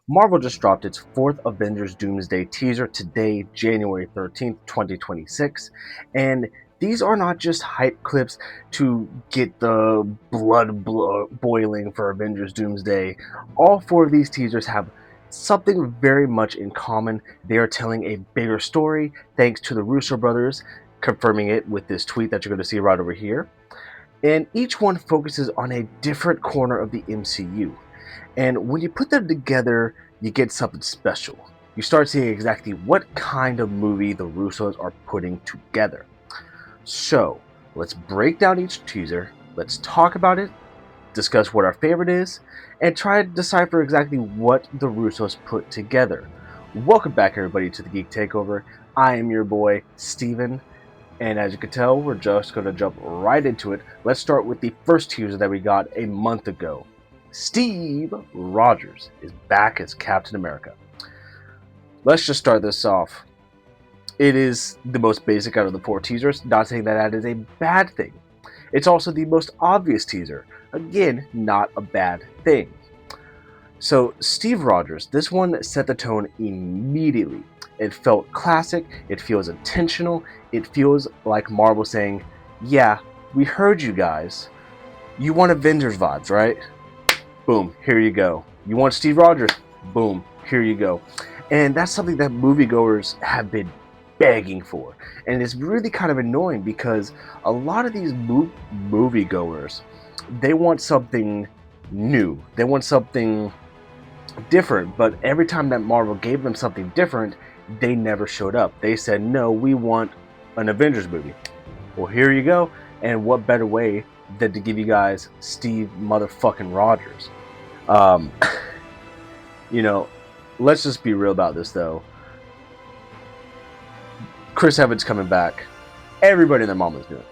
Marvel just dropped its fourth Avengers Doomsday teaser today, January 13th, 2026, and these are not just hype clips to get the boiling for Avengers Doomsday. All four of these teasers have something very much in common. They are telling a bigger story thanks to the Russo brothers, confirming it with this tweet that you're going to see right over here. And each one focuses on a different corner of the MCU. And when you put them together, you get something special. You start seeing exactly what kind of movie the Russos are putting together. So, let's break down each teaser, let's talk about it, discuss what our favorite is, and try to decipher exactly what the Russos put together. Welcome back, everybody, to the Geek Takeover. I am your boy, Steven, and as you can tell, we're just going to jump right into it. Let's start with the first teaser that we got a month ago. Steve Rogers is back as Captain America. Let's just start this off. It is the most basic out of the four teasers, not saying that that is a bad thing. It's also the most obvious teaser. Again, not a bad thing. So, Steve Rogers, this one set the tone immediately. It felt classic, it feels intentional, it feels like Marvel saying, yeah, we heard you guys. You want Avengers vibes, right? Boom, here you go. You want Steve Rogers? Boom, here you go. And that's something that moviegoers have been begging for. And it's really kind of annoying because a lot of these moviegoers, they want something new. They want something different, but every time that Marvel gave them something different, they never showed up. They said, no, we want an Avengers movie. Well, here you go. And what better way than to give you guys Steve motherfucking Rogers? Um, you know, let's just be real about this though. Chris Evans coming back. Everybody in their mom was doing it.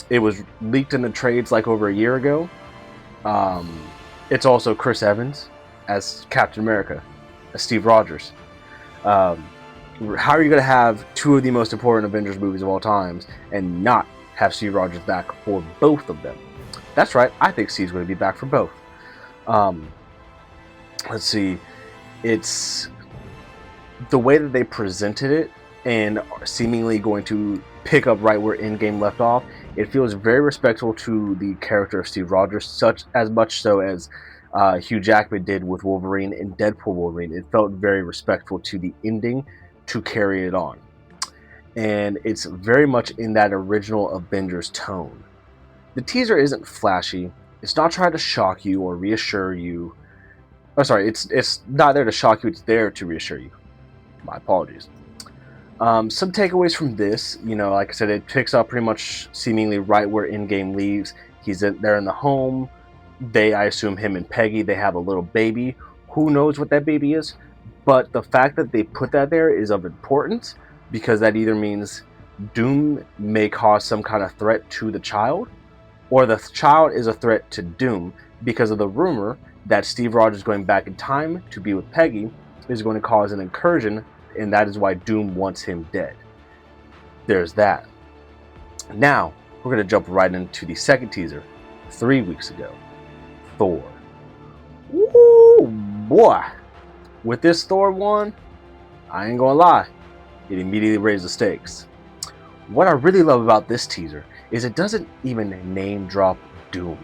It was leaked in the trades like over a year ago. It's also Chris Evans as Captain America, as Steve Rogers. How are you going to have two of the most important Avengers movies of all times and not have Steve Rogers back for both of them? That's right. I think Steve's going to be back for both. Let's see. It's the way that they presented it and are seemingly going to pick up right where Endgame left off. It feels very respectful to the character of Steve Rogers, such as much so as Hugh Jackman did with Wolverine in Deadpool Wolverine. It felt very respectful to the ending to carry it on. And it's very much in that original Avengers tone. The teaser isn't flashy. It's not trying to shock you or reassure you. Oh, sorry, it's not there to shock you. It's there to reassure you. My apologies. Some takeaways from this, like I said, it picks up pretty much seemingly right where Endgame leaves. They're in the home. I assume him and Peggy, they have a little baby. Who knows what that baby is? But the fact that they put that there is of importance because that either means Doom may cause some kind of threat to the child, or the child is a threat to Doom because of the rumor that Steve Rogers going back in time to be with Peggy is going to cause an incursion, and that is why Doom wants him dead. There's that. Now, we're going to jump right into the second teaser, 3 weeks ago. Thor. Woo, boy. With this Thor one, I ain't gonna lie, it immediately raised the stakes. What I really love about this teaser is it doesn't even name drop Doom.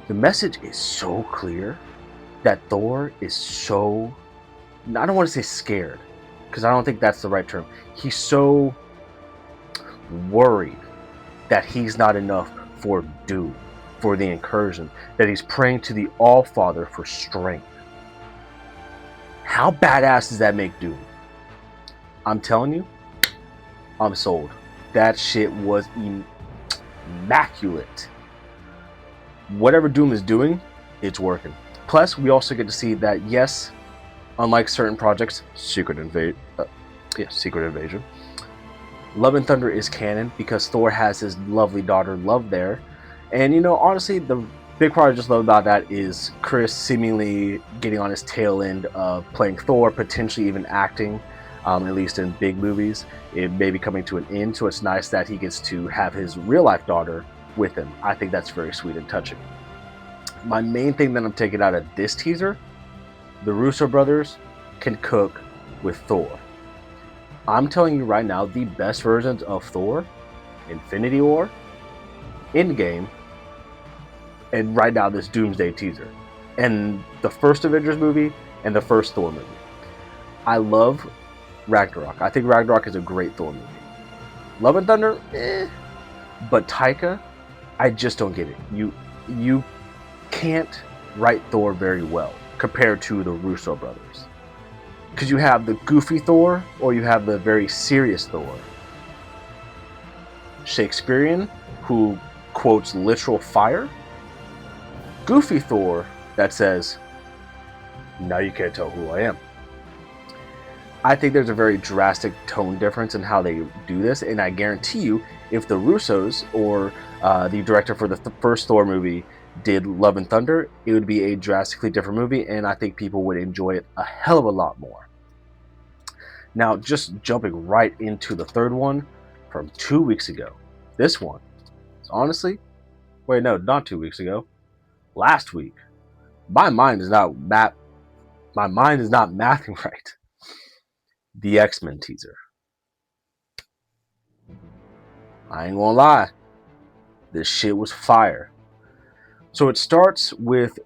The message is so clear that Thor is so, I don't want to say scared, because I don't think that's the right term. He's so worried that he's not enough for Doom, for the incursion, that he's praying to the All-Father for strength. How badass does that make Doom? I'm telling you, I'm sold. That shit was immaculate. Whatever Doom is doing, it's working. Plus, we also get to see that, yes, unlike certain projects, Secret Invasion, Love and Thunder is canon because Thor has his lovely daughter Love there. And honestly, the big part I just love about that is Chris seemingly getting on his tail end of playing Thor, potentially even acting, at least in big movies. It may be coming to an end, so it's nice that he gets to have his real life daughter with him. I think that's very sweet and touching. My main thing that I'm taking out of this teaser The Russo brothers can cook with Thor. I'm telling you right now, the best versions of Thor, Infinity War, Endgame, and right now this Doomsday teaser, and the first Avengers movie and the first Thor movie. I love Ragnarok. I think Ragnarok is a great Thor movie. Love and Thunder, but Taika, I just don't get it. You can't write Thor very well compared to the Russo brothers, because you have the goofy Thor or you have the very serious Thor. Shakespearean, who quotes literal fire. Goofy Thor that says, "Now you can't tell who I am." I think there's a very drastic tone difference in how they do this, and I guarantee you, if the Russos or the director for the first Thor movie did Love and Thunder, it would be a drastically different movie, and I think people would enjoy it a hell of a lot more. Now, just jumping right into the third one from 2 weeks ago. This one is honestly, wait, no, not 2 weeks ago. Last week. My mind is not mathing right. The X-Men teaser. I ain't gonna lie, this shit was fire. So it starts with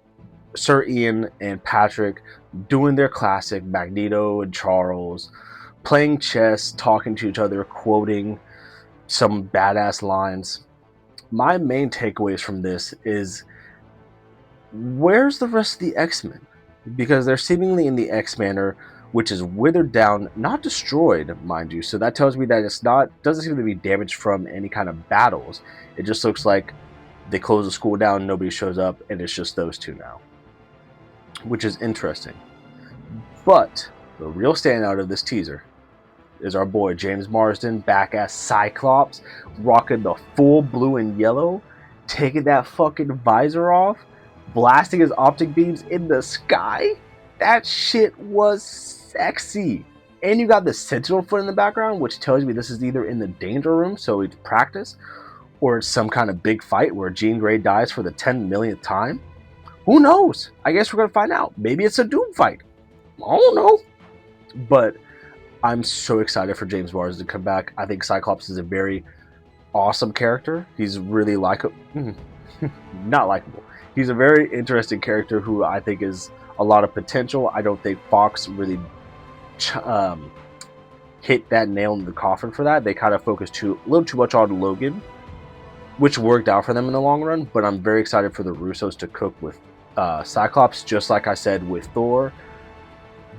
Sir Ian and Patrick doing their classic Magneto and Charles playing chess, talking to each other, quoting some badass lines. My main takeaways from this is, where's the rest of the X-Men? Because they're seemingly in the X-Manor, which is withered down, not destroyed, mind you. So that tells me that it's not, doesn't seem to be damaged from any kind of battles. It just looks like they close the school down, nobody shows up, and it's just those two now, which is interesting. But the real standout of this teaser is our boy James Marsden back as Cyclops, rocking the full blue and yellow, taking that fucking visor off, blasting his optic beams in the sky. That shit was sexy. And you got the Sentinel foot in the background, which tells me this is either in the danger room, so it's practice, or it's some kind of big fight where Jean Grey dies for the 10 millionth time. Who knows? I guess we're gonna find out. Maybe it's a Doom fight. I don't know. But I'm so excited for James Marsden to come back. I think Cyclops is a very awesome character. He's really not likable. He's a very interesting character who I think is a lot of potential. I don't think Fox really hit that nail in the coffin for that. They kind of focused a little too much on Logan, which worked out for them in the long run. But I'm very excited for the Russos to cook with Cyclops. Just like I said with Thor,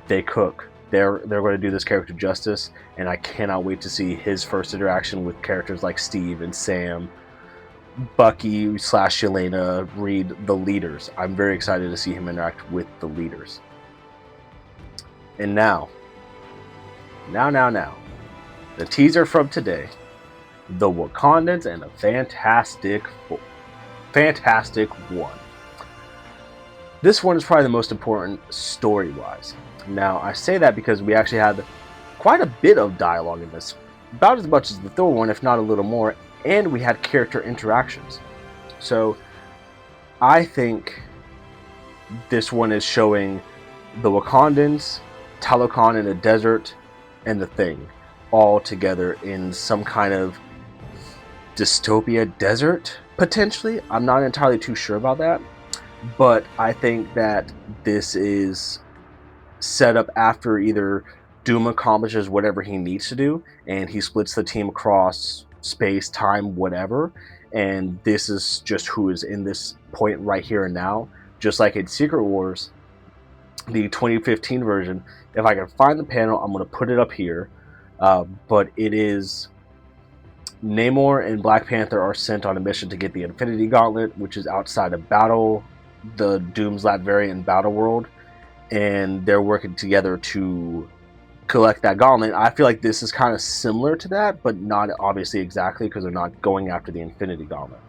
they cook. They're going to do this character justice, and I cannot wait to see his first interaction with characters like Steve and Sam, Bucky / Yelena, Reed, the leaders. I'm very excited to see him interact with the leaders. And now, the teaser from today, the Wakandans and a fantastic one. This one is probably the most important story-wise. Now, I say that because we actually had quite a bit of dialogue in this, about as much as the Thor one, if not a little more, and we had character interactions. So, I think this one is showing the Wakandans, Talokan in a desert, and the Thing all together in some kind of dystopia desert, potentially. I'm not entirely too sure about that, but I think that this is set up after either Doom accomplishes whatever he needs to do and he splits the team across space, time, whatever, and this is just who is in this point right here and now. Just like in Secret Wars, the 2015 version, if I can find the panel, I'm going to put it up here, but it is Namor and Black Panther are sent on a mission to get the Infinity Gauntlet, which is outside of the Doom's Latveria Battle World, and they're working together to collect that gauntlet. I feel like this is kind of similar to that, but not obviously exactly, because they're not going after the Infinity Gauntlet.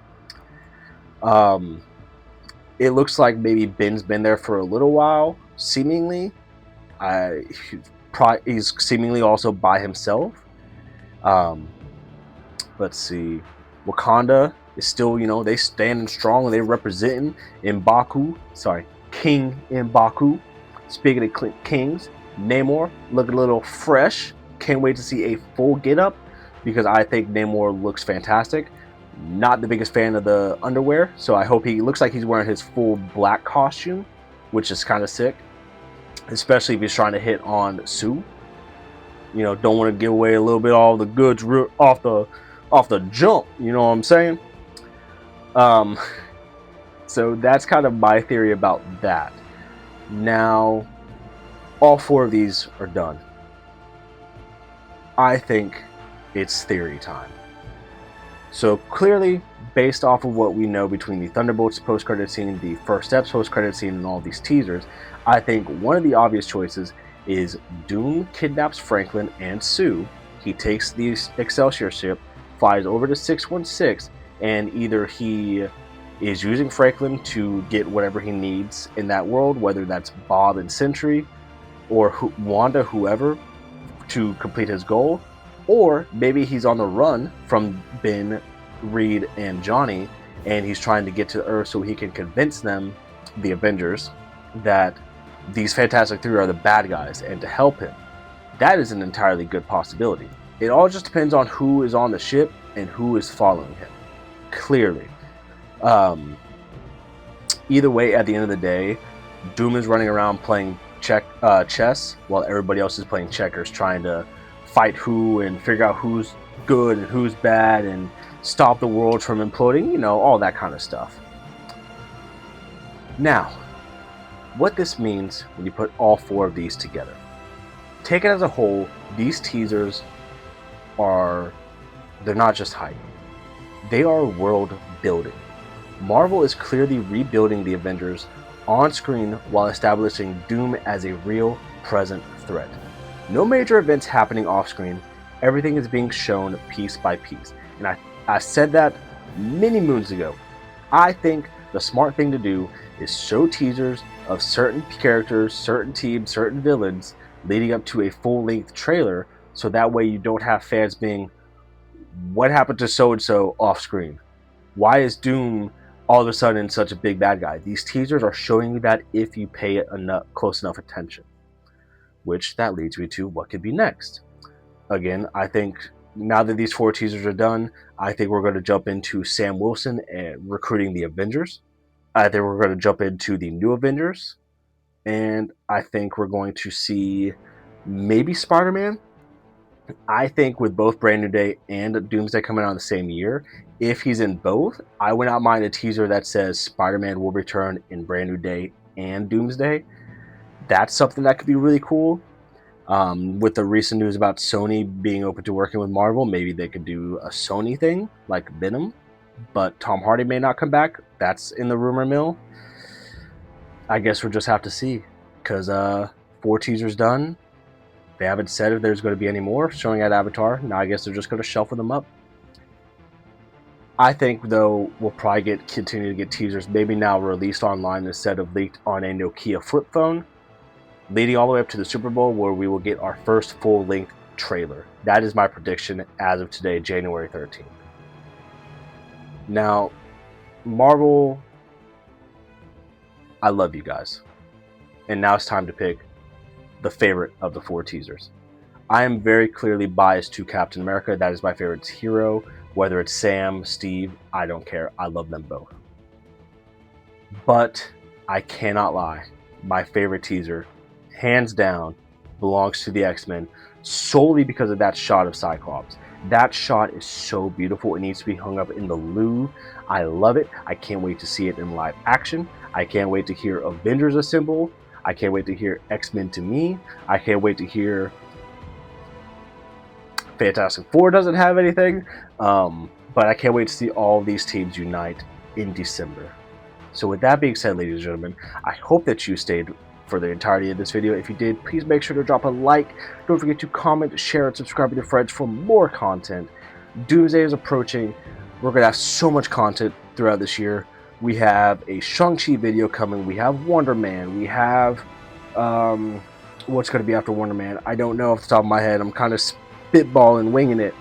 It looks like maybe Ben's been there for a little while, seemingly. He's seemingly also by himself. Let's see. Wakanda is still, they standing strong and they representing King M'Baku. Speaking of kings, Namor looking a little fresh. Can't wait to see a full get up because I think Namor looks fantastic. Not the biggest fan of the underwear, so I hope he looks like he's wearing his full black costume, which is kind of sick, especially if he's trying to hit on Sue. You know, don't want to give away a little bit all the goods off the jump. You know what I'm saying? Um, so that's kind of my theory about that. Now, all 4 of these are done. I think it's theory time. So clearly, based off of what we know between the Thunderbolts post-credit scene, the First Steps post-credit scene, and all these teasers, I think one of the obvious choices is Doom kidnaps Franklin and Sue. He takes the Excelsior ship, flies over to 616, and either he is using Franklin to get whatever he needs in that world, whether that's Bob and Sentry, or Wanda, whoever, to complete his goal, or maybe he's on the run from Ben, Reed, and Johnny, and he's trying to get to Earth so he can convince them, the Avengers, that these Fantastic Three are the bad guys, and to help him. That is an entirely good possibility. It all just depends on who is on the ship and who is following him. Clearly. Either way, at the end of the day, Doom is running around playing chess while everybody else is playing checkers, trying to fight who and figure out who's good and who's bad and stop the world from imploding, you know, all that kind of stuff. Now, what this means when you put all 4 of these together. Taken as a whole, these teasers they're not just hype. They are world building. Marvel is clearly rebuilding the Avengers on screen while establishing Doom as a real, present threat. No major events happening off screen, everything is being shown piece by piece. And I said that many moons ago. I think the smart thing to do is show teasers of certain characters, certain teams, certain villains leading up to a full-length trailer, so that way you don't have fans being, what happened to so-and-so off screen? Why is Doom all of a sudden such a big bad guy? These teasers are showing you that if you pay close enough attention. Which that leads me to what could be next. Again, I think now that these 4 teasers are done, I think we're going to jump into Sam Wilson and recruiting the Avengers. I think we're going to jump into the new Avengers. And I think we're going to see maybe Spider-Man. I think with both Brand New Day and Doomsday coming out in the same year, if he's in both, I would not mind a teaser that says Spider-Man will return in Brand New Day and Doomsday. That's something that could be really cool. With the recent news about Sony being open to working with Marvel, maybe they could do a Sony thing like Venom, but Tom Hardy may not come back. That's in the rumor mill. I guess we'll just have to see, because 4 teasers done. They haven't said if there's going to be any more showing at Avatar. Now I guess they're just going to shuffle them up. I think, though, we'll probably continue to get teasers, maybe now released online instead of leaked on a Nokia flip phone, leading all the way up to the Super Bowl, where we will get our first full-length trailer. That is my prediction as of today, January 13th. Now, Marvel, I love you guys. And now it's time to pick the favorite of the 4 teasers. I am very clearly biased to Captain America. That is my favorite hero. Whether it's Sam, Steve, I don't care. I love them both. But I cannot lie. My favorite teaser, hands down, belongs to the X-Men solely because of that shot of Cyclops. That shot is so beautiful. It needs to be hung up in the Louvre. I love it. I can't wait to see it in live action. I can't wait to hear Avengers assemble. I can't wait to hear X-Men to me. I can't wait to hear Fantastic Four doesn't have anything. But I can't wait to see all these teams unite in December. So with that being said, ladies and gentlemen, I hope that you stayed for the entirety of this video. If you did, please make sure to drop a like. Don't forget to comment, share, and subscribe to your friends for more content. Doomsday is approaching. We're going to have so much content throughout this year. We have a Shang-Chi video coming. We have Wonder Man. We have, what's going to be after Wonder Man? I don't know off the top of my head. I'm kind of spitballing, winging it.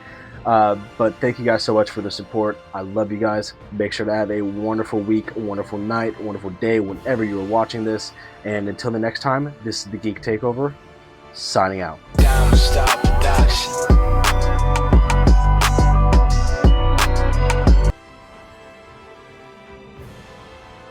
But thank you guys so much for the support. I love you guys. Make sure to have a wonderful week, a wonderful night, a wonderful day whenever you are watching this. And until the next time, this is the Geek Takeover, signing out.